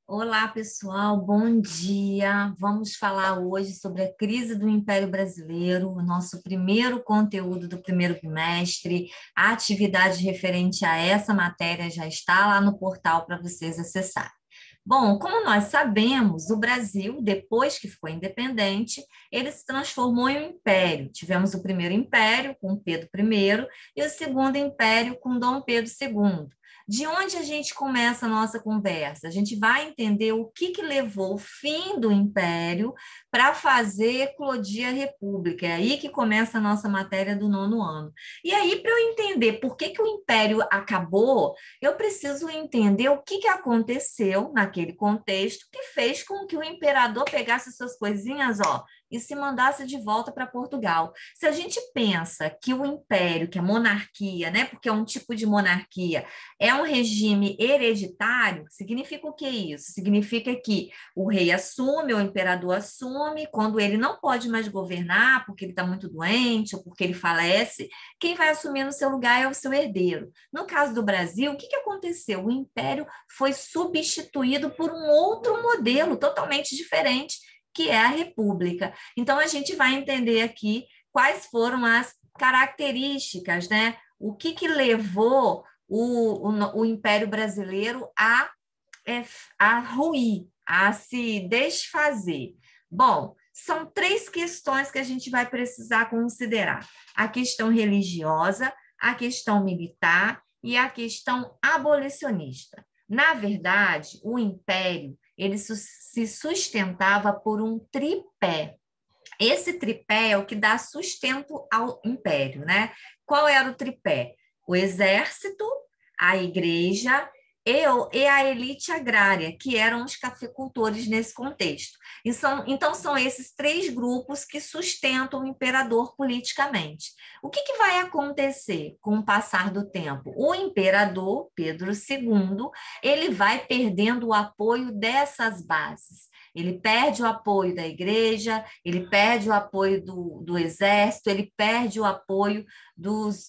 Olá, pessoal, bom dia. Vamos falar hoje sobre a crise do Império Brasileiro, o nosso primeiro conteúdo do primeiro bimestre. A atividade referente a essa matéria já está lá no portal para vocês acessarem. Bom, como nós sabemos, o Brasil, depois que ficou independente, ele se transformou em um império. Tivemos o primeiro império com Pedro I e o segundo império com Dom Pedro II. De onde a gente começa a nossa conversa? A gente vai entender o que levou o fim do império para fazer eclodir a república. É aí que começa a nossa matéria do nono ano. E aí, para eu entender por que o império acabou, eu preciso entender o que aconteceu naquele contexto que fez com que o imperador pegasse suas coisinhas, ó, e se mandasse de volta para Portugal. Se a gente pensa que o império, que a monarquia, né, porque é um tipo de monarquia, é um regime hereditário, significa o que isso? Significa que o rei assume, o imperador assume, quando ele não pode mais governar, porque ele está muito doente ou porque ele falece, quem vai assumir no seu lugar é o seu herdeiro. No caso do Brasil, o que aconteceu? O império foi substituído por um outro modelo totalmente diferente, que é a república. Então, a gente vai entender aqui quais foram as características, né? O que levou o Império Brasileiro a ruir, a se desfazer. Bom, são três questões que a gente vai precisar considerar: a questão religiosa, a questão militar e a questão abolicionista. Na verdade, o império ele se sustentava por um tripé. Esse tripé é o que dá sustento ao império, né? Qual era o tripé? O exército, a igreja e a elite agrária, que eram os cafeicultores nesse contexto. Então, são esses três grupos que sustentam o imperador politicamente. O que vai acontecer com o passar do tempo? O imperador, Pedro II, ele vai perdendo o apoio dessas bases. Ele perde o apoio da igreja, ele perde o apoio do exército, ele perde o apoio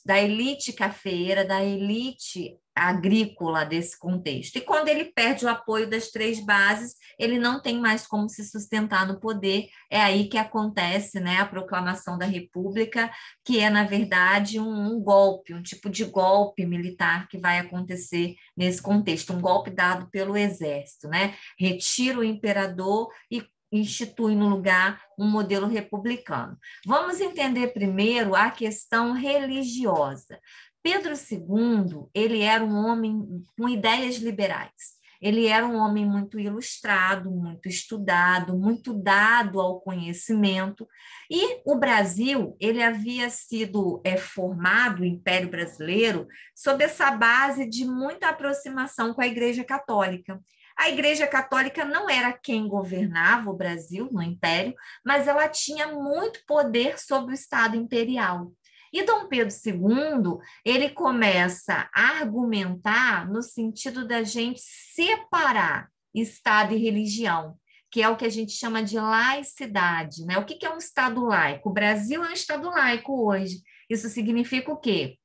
da elite cafeeira, da elite agrícola desse contexto. E quando ele perde o apoio das três bases, ele não tem mais como se sustentar no poder. É aí que acontece, né, a proclamação da República, que é, na verdade, um golpe, um tipo de golpe militar que vai acontecer nesse contexto, um golpe dado pelo exército, né? Retira o imperador e institui no lugar um modelo republicano. Vamos entender primeiro a questão religiosa. Pedro II, ele era um homem com ideias liberais. Ele era um homem muito ilustrado, muito estudado, muito dado ao conhecimento. E o Brasil, ele havia sido formado, o Império Brasileiro, sob essa base de muita aproximação com a Igreja Católica. A Igreja Católica não era quem governava o Brasil no Império, mas ela tinha muito poder sobre o Estado imperial. E Dom Pedro II, ele começa a argumentar no sentido da gente separar Estado e religião, que é o que a gente chama de laicidade, né? O que é um Estado laico? O Brasil é um Estado laico hoje. Isso significa o quê?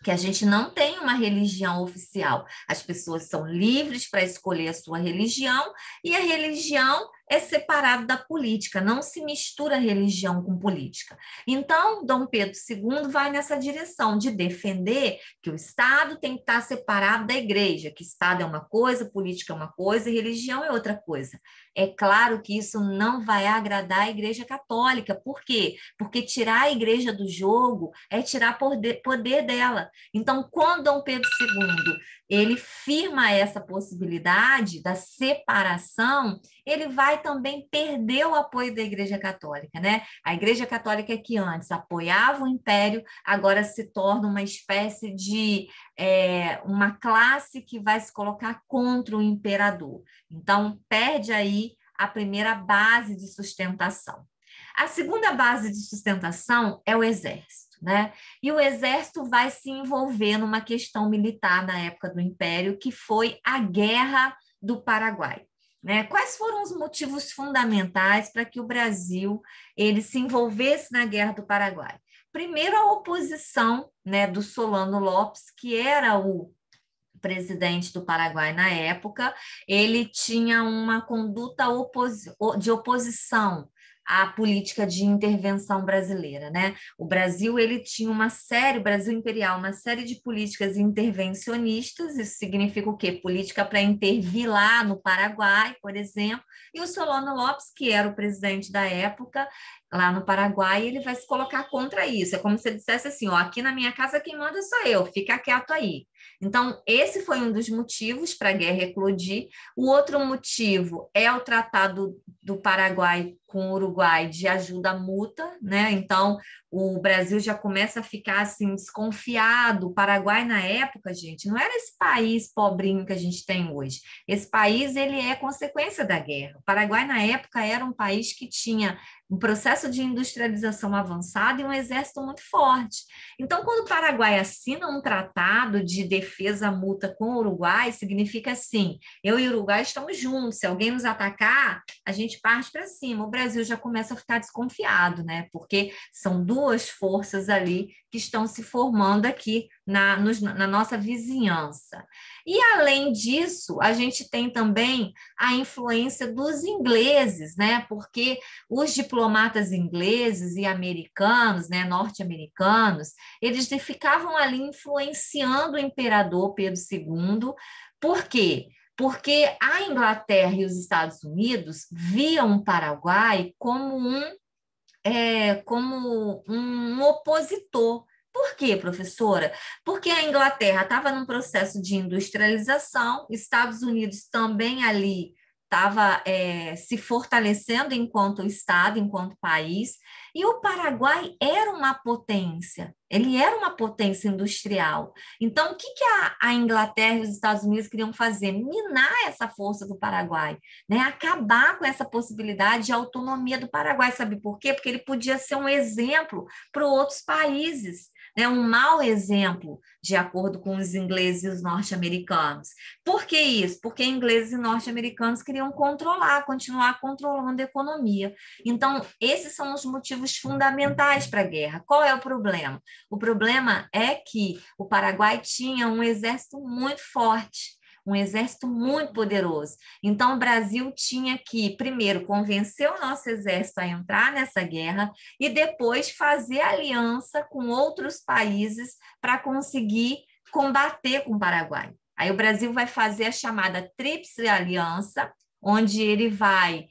Que a gente não tem uma religião oficial. As pessoas são livres para escolher a sua religião e a religião é separada da política, não se mistura religião com política. Então, Dom Pedro II vai nessa direção de defender que o Estado tem que estar separado da igreja, que Estado é uma coisa, política é uma coisa e religião é outra coisa. É claro que isso não vai agradar a Igreja Católica. Por quê? Porque tirar a igreja do jogo é tirar poder dela. Então, quando Dom Pedro II ele firma essa possibilidade da separação, ele vai também perder o apoio da Igreja Católica, né? A Igreja Católica que antes apoiava o Império, agora se torna uma espécie de uma classe que vai se colocar contra o imperador. Então, perde aí a primeira base de sustentação. A segunda base de sustentação é o exército, né? E o exército vai se envolver numa questão militar na época do Império, que foi a Guerra do Paraguai. Né? Quais foram os motivos fundamentais para que o Brasil ele se envolvesse na Guerra do Paraguai? Primeiro, a oposição, né, do Solano Lopes, que era o presidente do Paraguai na época, ele tinha uma conduta de oposição à política de intervenção brasileira, né? O Brasil, ele tinha o Brasil imperial, uma série de políticas intervencionistas, isso significa o quê? Política para intervir lá no Paraguai, por exemplo, e o Solano Lopes, que era o presidente da época, lá no Paraguai, ele vai se colocar contra isso. É como se ele dissesse assim, ó, aqui na minha casa quem manda sou eu, fica quieto aí. Então, esse foi um dos motivos para a guerra eclodir. O outro motivo é o Tratado do Paraguai com o Uruguai de ajuda mútua, né? Então, o Brasil já começa a ficar assim desconfiado. O Paraguai na época, gente, não era esse país pobrinho que a gente tem hoje. Esse país, ele é consequência da guerra. O Paraguai na época era um país que tinha um processo de industrialização avançado e um exército muito forte. Então, quando o Paraguai assina um tratado de defesa mútua com o Uruguai, significa assim, eu e o Uruguai estamos juntos, se alguém nos atacar, a gente parte para cima. O Brasil já começa a ficar desconfiado, né? Porque são duas forças ali que estão se formando aqui na nossa vizinhança. E, além disso, a gente tem também a influência dos ingleses, né? Porque os diplomatas ingleses e americanos, né, norte-americanos, eles ficavam ali influenciando o imperador Pedro II. Por quê? Porque a Inglaterra e os Estados Unidos viam o Paraguai como um opositor. Por quê, professora? Porque a Inglaterra estava num processo de industrialização, Estados Unidos também ali estava se fortalecendo enquanto Estado, enquanto país, e o Paraguai era uma potência, ele era uma potência industrial. Então, o que a Inglaterra e os Estados Unidos queriam fazer? Minar essa força do Paraguai, né? Acabar com essa possibilidade de autonomia do Paraguai. Sabe por quê? Porque ele podia ser um exemplo para outros países, né? Um mau exemplo, de acordo com os ingleses e os norte-americanos. Por que isso? Porque ingleses e norte-americanos queriam continuar controlando a economia. Então, esses são os motivos fundamentais para a guerra. Qual é o problema? O problema é que o Paraguai tinha um exército muito forte, um exército muito poderoso. Então, o Brasil tinha que, primeiro, convencer o nosso exército a entrar nessa guerra e depois fazer aliança com outros países para conseguir combater com o Paraguai. Aí o Brasil vai fazer a chamada Tríplice Aliança, onde ele vai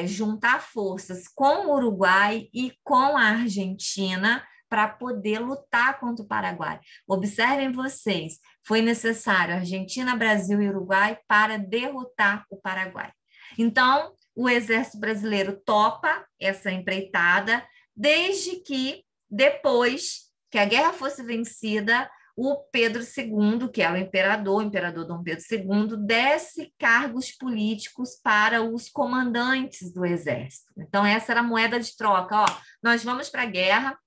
juntar forças com o Uruguai e com a Argentina para poder lutar contra o Paraguai. Observem vocês, foi necessário Argentina, Brasil e Uruguai para derrotar o Paraguai. Então, o exército brasileiro topa essa empreitada, desde que depois que a guerra fosse vencida, o Pedro II, que é o imperador Dom Pedro II, desse cargos políticos para os comandantes do exército. Então, essa era a moeda de troca. Ó, nós vamos para a guerra,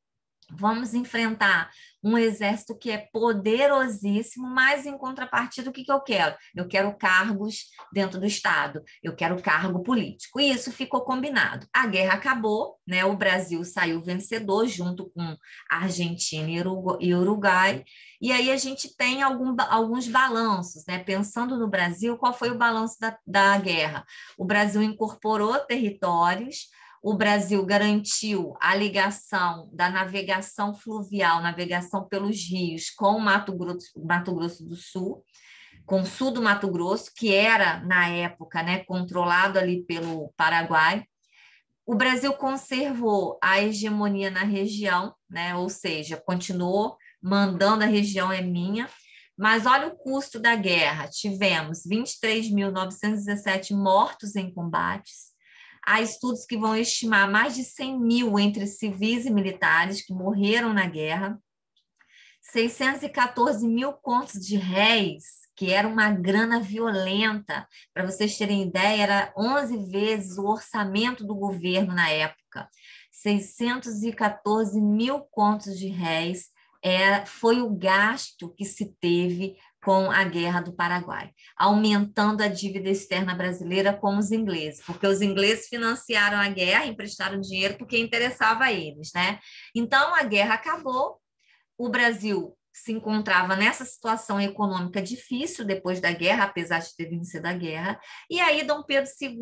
vamos enfrentar um exército que é poderosíssimo, mas em contrapartida, o que eu quero? Eu quero cargos dentro do Estado, eu quero cargo político. E isso ficou combinado. A guerra acabou, né? O Brasil saiu vencedor junto com a Argentina e Uruguai. E aí a gente tem alguns balanços, né? Pensando no Brasil, qual foi o balanço da guerra? O Brasil incorporou territórios, o Brasil garantiu a ligação da navegação fluvial, navegação pelos rios, com o Mato Grosso do Sul, com o sul do Mato Grosso, que era, na época, né, controlado ali pelo Paraguai. O Brasil conservou a hegemonia na região, né, ou seja, continuou mandando, a região é minha. Mas olha o custo da guerra. Tivemos 23.917 mortos em combates. Há estudos que vão estimar mais de 100 mil entre civis e militares que morreram na guerra, 614 mil contos de réis, que era uma grana violenta. Para vocês terem ideia, era 11 vezes o orçamento do governo na época. 614 mil contos de réis foi o gasto que se teve com a Guerra do Paraguai, aumentando a dívida externa brasileira com os ingleses, porque os ingleses financiaram a guerra, emprestaram dinheiro porque interessava a eles, né? Então, a guerra acabou, o Brasil se encontrava nessa situação econômica difícil depois da guerra, apesar de ter vencido a guerra, e aí Dom Pedro II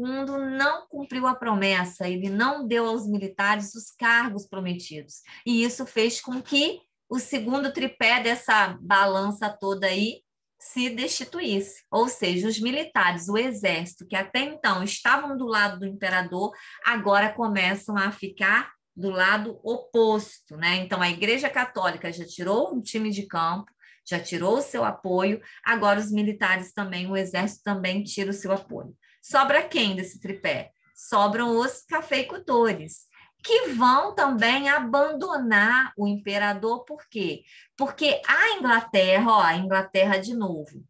não cumpriu a promessa, ele não deu aos militares os cargos prometidos, e isso fez com que o segundo tripé dessa balança toda aí se destituísse, ou seja, os militares, o exército, que até então estavam do lado do imperador, agora começam a ficar do lado oposto, né? Então a Igreja Católica já tirou um time de campo, já tirou o seu apoio, agora os militares também, o exército também tira o seu apoio. Sobra quem desse tripé? Sobram os cafeicultores, que vão também abandonar o imperador, por quê? Porque a Inglaterra, ó, a Inglaterra de novo,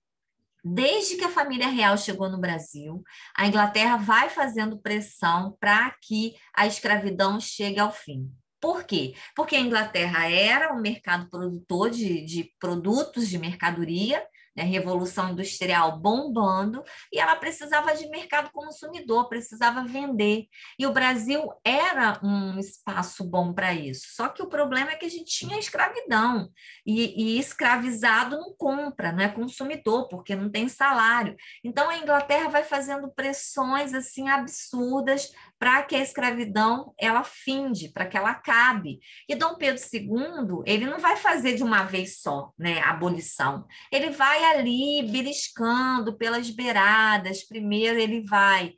desde que a família real chegou no Brasil, a Inglaterra vai fazendo pressão para que a escravidão chegue ao fim. Por quê? Porque a Inglaterra era um mercado produtor de produtos de mercadoria, né, Revolução Industrial bombando, e ela precisava de mercado consumidor, precisava vender. E o Brasil era um espaço bom para isso. Só que o problema é que a gente tinha escravidão, e escravizado não compra, não é consumidor, porque não tem salário. Então a Inglaterra vai fazendo pressões assim absurdas para que a escravidão ela finde, para que ela acabe. E Dom Pedro II, ele não vai fazer de uma vez só, né, a abolição. Ele vai ali beliscando pelas beiradas. Primeiro ele vai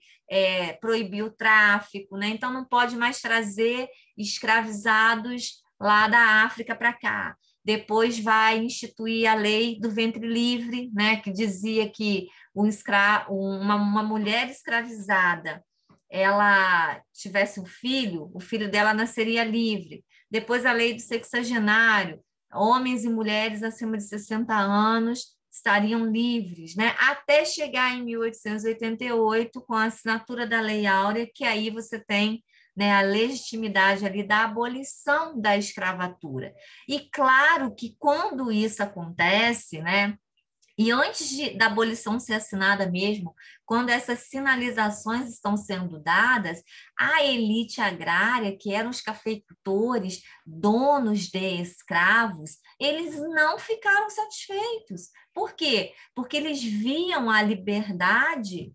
proibir o tráfico, né? Então não pode mais trazer escravizados lá da África para cá. Depois vai instituir a lei do ventre livre, né, que dizia que uma mulher escravizada, ela tivesse um filho, o filho dela nasceria livre. Depois a lei do sexagenário, homens e mulheres acima de 60 anos estariam livres, né? Até chegar em 1888, com a assinatura da Lei Áurea, que aí você tem, né, a legitimidade ali da abolição da escravatura. E claro que quando isso acontece, né, e antes da abolição ser assinada mesmo, quando essas sinalizações estão sendo dadas, a elite agrária, que eram os cafeicultores, donos de escravos, eles não ficaram satisfeitos. Por quê? Porque eles viam a liberdade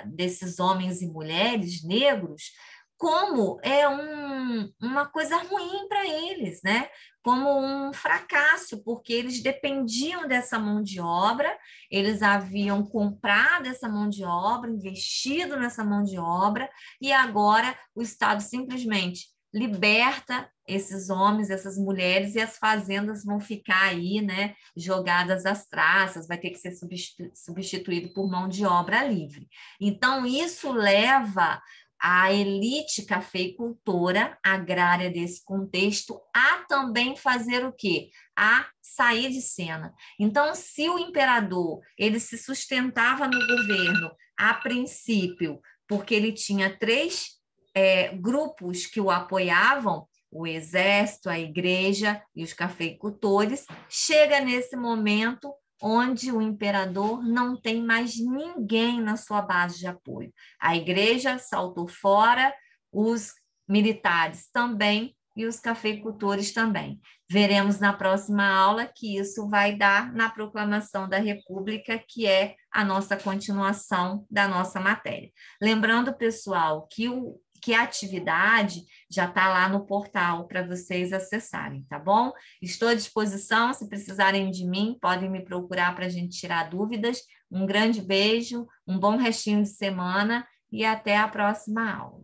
desses homens e mulheres negros como uma coisa ruim para eles, né? Como um fracasso, porque eles dependiam dessa mão de obra, eles haviam comprado essa mão de obra, investido nessa mão de obra, e agora o Estado simplesmente liberta esses homens, essas mulheres, e as fazendas vão ficar aí, né, jogadas às traças, vai ter que ser substituído por mão de obra livre. Então, isso leva a elite cafeicultora agrária desse contexto a também fazer o quê? A sair de cena. Então, se o imperador ele se sustentava no governo a princípio, porque ele tinha três grupos que o apoiavam, o exército, a igreja e os cafeicultores, chega nesse momento onde o imperador não tem mais ninguém na sua base de apoio. A igreja saltou fora, os militares também e os cafeicultores também. Veremos na próxima aula que isso vai dar na proclamação da República, que é a nossa continuação da nossa matéria. Lembrando, pessoal, que a atividade já está lá no portal para vocês acessarem, tá bom? Estou à disposição, se precisarem de mim, podem me procurar para a gente tirar dúvidas. Um grande beijo, um bom restinho de semana e até a próxima aula.